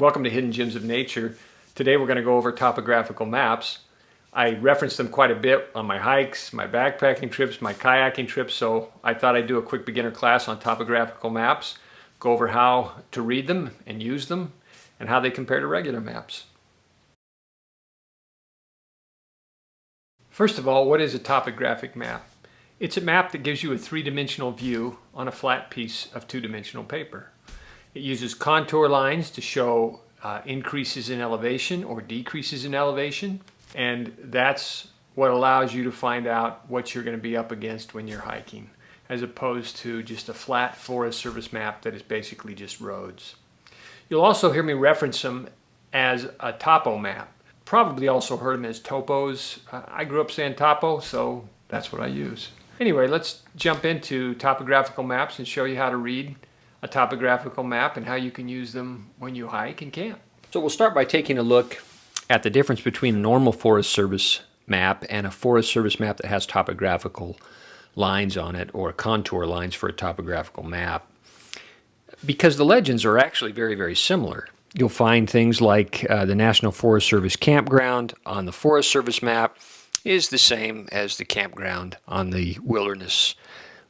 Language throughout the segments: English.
Welcome to Hidden Gems of Nature. Today we're going to go over topographical maps. I reference them quite a bit on my hikes, my backpacking trips, my kayaking trips, so I thought I'd do a quick beginner class on topographical maps, go over how to read them and use them, and how they compare to regular maps. First of all, what is a topographic map? It's a map that gives you a three-dimensional view on a flat piece of two-dimensional paper. It uses contour lines to show increases in elevation or decreases in elevation, and that's what allows you to find out what you're going to be up against when you're hiking, as opposed to just a flat Forest Service map that is basically just roads. You'll also hear me reference them as a topo map. Probably also heard them as topos. I grew up saying topo, so that's what I use. Anyway, let's jump into topographical maps and show you how to read a topographical map and how you can use them when you hike and camp. So we'll start by taking a look at the difference between a normal Forest Service map and a Forest Service map that has topographical lines on it, or contour lines for a topographical map, because the legends are actually very, very similar. You'll find things like the National Forest Service campground on the Forest Service map is the same as the campground on the wilderness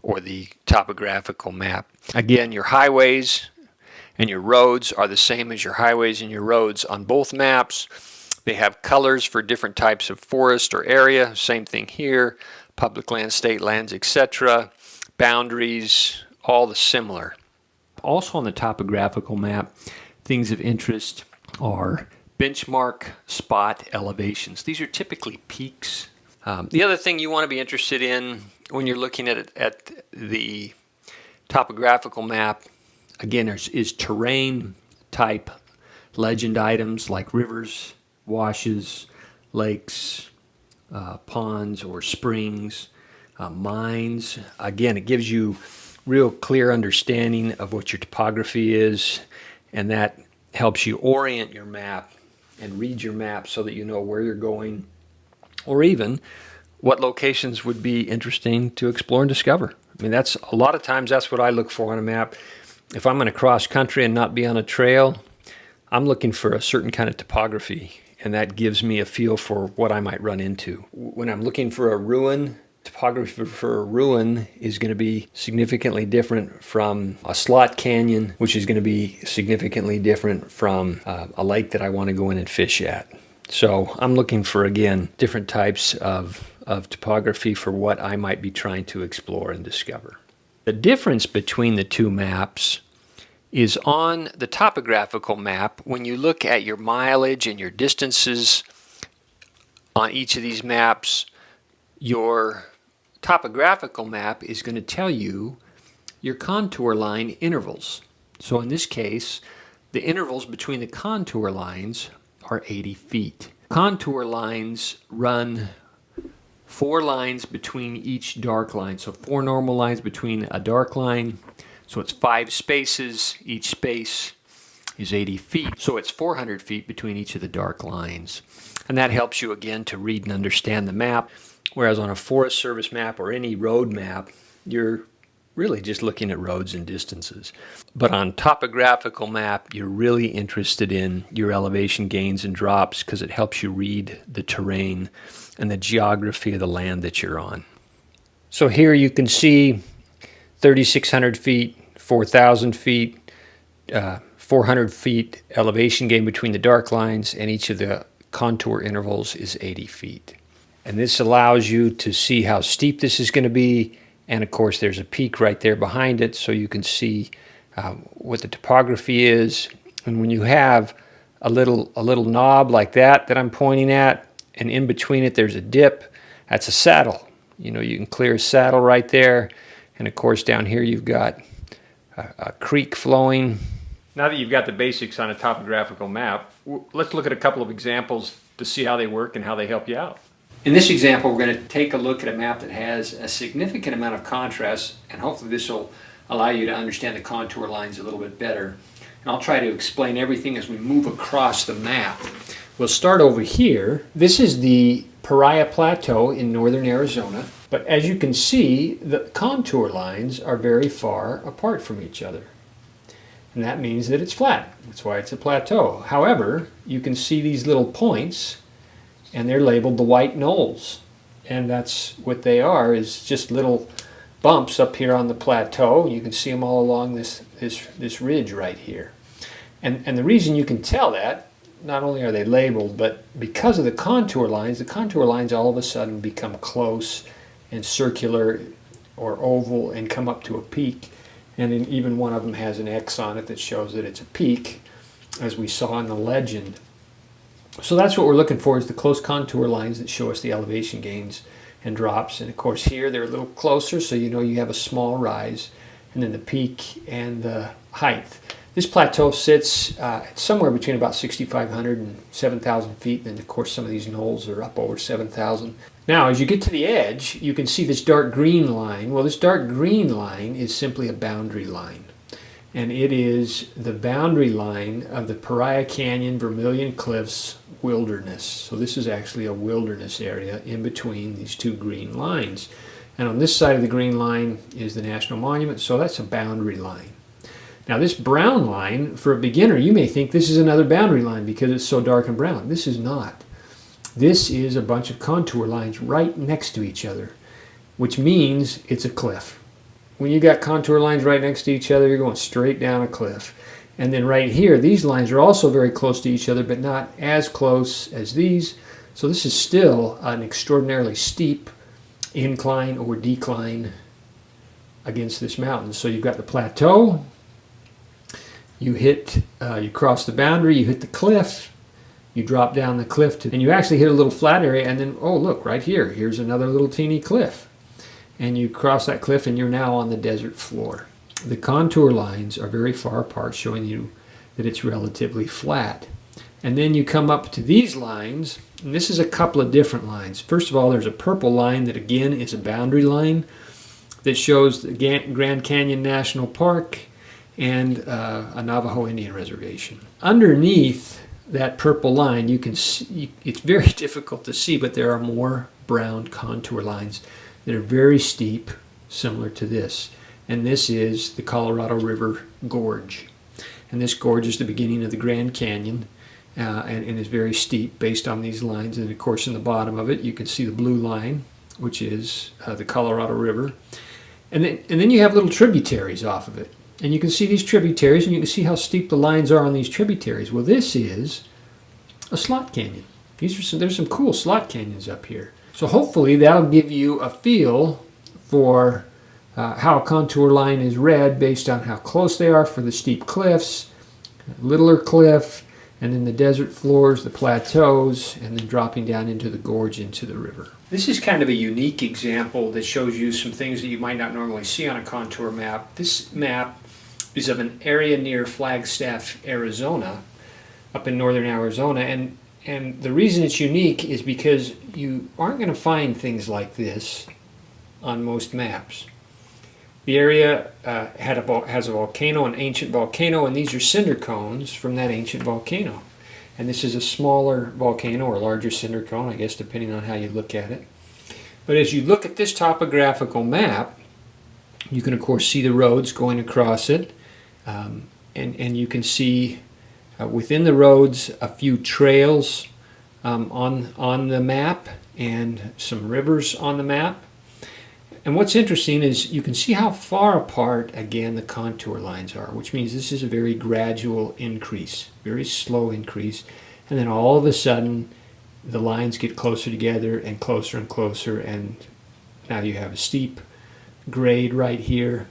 or the topographical map. Again, your highways and your roads are the same as your highways and your roads on both maps. They have colors for different types of forest or area. Same thing here, public lands, state lands, etc. Boundaries, all the similar. Also on the topographical map, things of interest are benchmark spot elevations. These are typically peaks. The other thing you want to be interested in when you're looking at the topographical map, again, is terrain type legend items like rivers, washes, lakes, ponds or springs, mines. Again, it gives you real clear understanding of what your topography is, and that helps you orient your map and read your map so that you know where you're going, or even what locations would be interesting to explore and discover. I mean, that's a lot of times that's what I look for on a map. If I'm going to cross country and not be on a trail, I'm looking for a certain kind of topography, and that gives me a feel for what I might run into. When I'm looking for a ruin, topography for a ruin is going to be significantly different from a slot canyon, which is going to be significantly different from a lake that I want to go in and fish at. So I'm looking for, again, different types of topography for what I might be trying to explore and discover. The difference between the two maps is on the topographical map, when you look at your mileage and your distances on each of these maps, your topographical map is going to tell you your contour line intervals. So in this case, the intervals between the contour lines are 80 feet. Contour lines run 4 lines between each dark line. So 4 normal lines between a dark line. So it's 5 spaces. Each space is 80 feet. So it's 400 feet between each of the dark lines. And that helps you, again, to read and understand the map. Whereas on a Forest Service map or any road map, you're really just looking at roads and distances. But on topographical map, you're really interested in your elevation gains and drops, because it helps you read the terrain and the geography of the land that you're on. So here you can see 3,600 feet, 4,000 feet, 400 feet elevation gain between the dark lines, and each of the contour intervals is 80 feet. And this allows you to see how steep this is going to be. And of course, there's a peak right there behind it, so you can see what the topography is. And when you have a little knob like that I'm pointing at, and in between it there's a dip, that's a saddle. You know, you can clear a saddle right there. And of course, down here you've got a creek flowing. Now that you've got the basics on a topographical map, let's look at a couple of examples to see how they work and how they help you out. In this example, we're going to take a look at a map that has a significant amount of contrast, and hopefully this will allow you to understand the contour lines a little bit better. And I'll try to explain everything as we move across the map. We'll start over here. This is the Paria Plateau in northern Arizona, but as you can see, the contour lines are very far apart from each other. and that means that it's flat. That's why it's a plateau. However, you can see these little points, and they're labeled the white knolls. And that's what they are, is just little bumps up here on the plateau. You can see them all along this ridge right here. And the reason you can tell that, not only are they labeled, but because of the contour lines all of a sudden become close and circular or oval and come up to a peak. And then even one of them has an X on it that shows that it's a peak, as we saw in the legend. So that's what we're looking for, is the close contour lines that show us the elevation gains and drops. And of course here they're a little closer, so you know you have a small rise, and then the peak and the height. This plateau sits somewhere between about 6,500 and 7,000 feet, and of course some of these knolls are up over 7,000. Now as you get to the edge, you can see this dark green line. Well, this dark green line is simply a boundary line, and it is the boundary line of the Paria Canyon Vermilion Cliffs wilderness. So this is actually a wilderness area in between these two green lines. And on this side of the green line is the National Monument, so that's a boundary line. Now this brown line, for a beginner, you may think this is another boundary line because it's so dark and brown. This is not. This is a bunch of contour lines right next to each other, which means it's a cliff. When you got contour lines right next to each other, you're going straight down a cliff. And then right here, these lines are also very close to each other, but not as close as these. So this is still an extraordinarily steep incline or decline against this mountain. So you've got the plateau, you cross the boundary, you hit the cliff, you drop down the cliff, and you actually hit a little flat area, and then, oh look, right here, here's another little teeny cliff. And you cross that cliff and you're now on the desert floor. The contour lines are very far apart, showing you that it's relatively flat. And then you come up to these lines, and this is a couple of different lines. First of all, there's a purple line that again is a boundary line that shows the Grand Canyon National Park and a Navajo Indian reservation. Underneath that purple line, you can see, it's very difficult to see, but there are more brown contour lines that are very steep, similar to this. And this is the Colorado River Gorge. And this gorge is the beginning of the Grand Canyon, and is very steep based on these lines. And of course in the bottom of it you can see the blue line, which is the Colorado River. And then you have little tributaries off of it. And you can see these tributaries, and you can see how steep the lines are on these tributaries. Well, this is a slot canyon. There's some cool slot canyons up here. So hopefully that'll give you a feel for how a contour line is read based on how close they are for the steep cliffs, littler cliff, and then the desert floors, the plateaus, and then dropping down into the gorge into the river. This is kind of a unique example that shows you some things that you might not normally see on a contour map. This map is of an area near Flagstaff, Arizona, up in northern Arizona, and the reason it's unique is because you aren't going to find things like this on most maps. The area has a volcano, an ancient volcano, and these are cinder cones from that ancient volcano. And this is a smaller volcano or larger cinder cone, I guess, depending on how you look at it. But as you look at this topographical map, you can of course see the roads going across it, and you can see within the roads a few trails on the map and some rivers on the map. And what's interesting is you can see how far apart, again, the contour lines are, which means this is a very gradual increase, very slow increase. And then all of a sudden, the lines get closer together and closer, and now you have a steep grade right here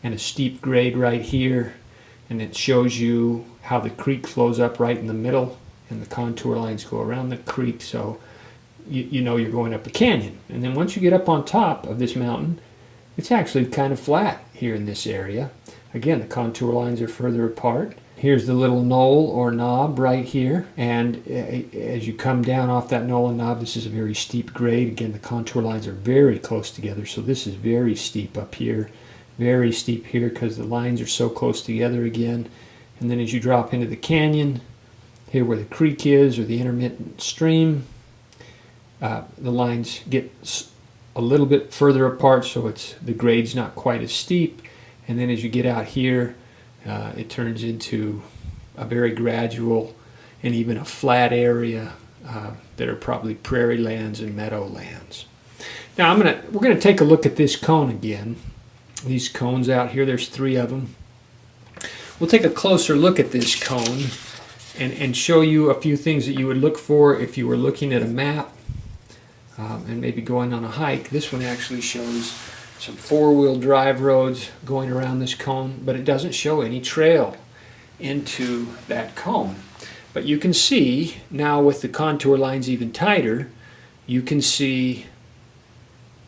and a steep grade right here. And it shows you how the creek flows up right in the middle, and the contour lines go around the creek, so you know you're going up a canyon. And then once you get up on top of this mountain, it's actually kind of flat here in this area. Again, the contour lines are further apart. Here's the little knoll or knob right here, and as you come down off that knoll and knob, this is a very steep grade. Again, the contour lines are very close together, so this is very steep up here, very steep here because the lines are so close together again. And then as you drop into the canyon, here where the creek is, or the intermittent stream, the lines get a little bit further apart, so the grade's not quite as steep. And then as you get out here, it turns into a very gradual and even a flat area that are probably prairie lands and meadowlands. Now we're gonna take a look at this cone again. These cones out here, there's 3 of them. We'll take a closer look at this cone and show you a few things that you would look for if you were looking at a map and maybe going on a hike. This one actually shows some 4-wheel drive roads going around this cone, but it doesn't show any trail into that cone. But you can see now with the contour lines even tighter, you can see,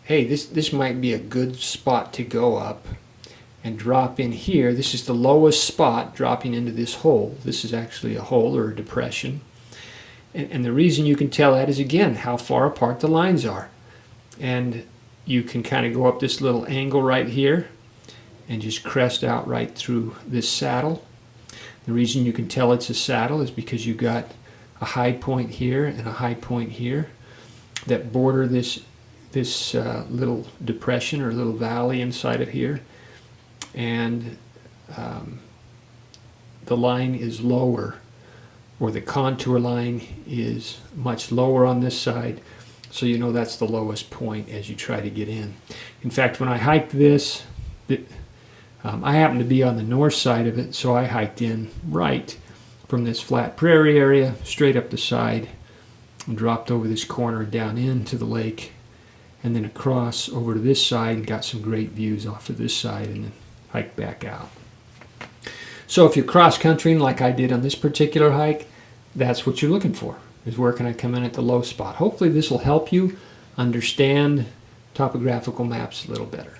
hey, this might be a good spot to go up and drop in here. This is the lowest spot dropping into this hole. This is actually a hole or a depression. And the reason you can tell that is, again, how far apart the lines are. And you can kind of go up this little angle right here and just crest out right through this saddle. The reason you can tell it's a saddle is because you've got a high point here and a high point here that border this little depression or little valley inside of here. And the line is lower, or the contour line is much lower on this side, so you know that's the lowest point as you try to get in. In fact, when I hiked this, I happened to be on the north side of it, so I hiked in right from this flat prairie area straight up the side and dropped over this corner down into the lake and then across over to this side and got some great views off of this side and then hiked back out. So if you're cross-countrying like I did on this particular hike, that's what you're looking for, is where can I come in at the low spot. Hopefully this will help you understand topographical maps a little better.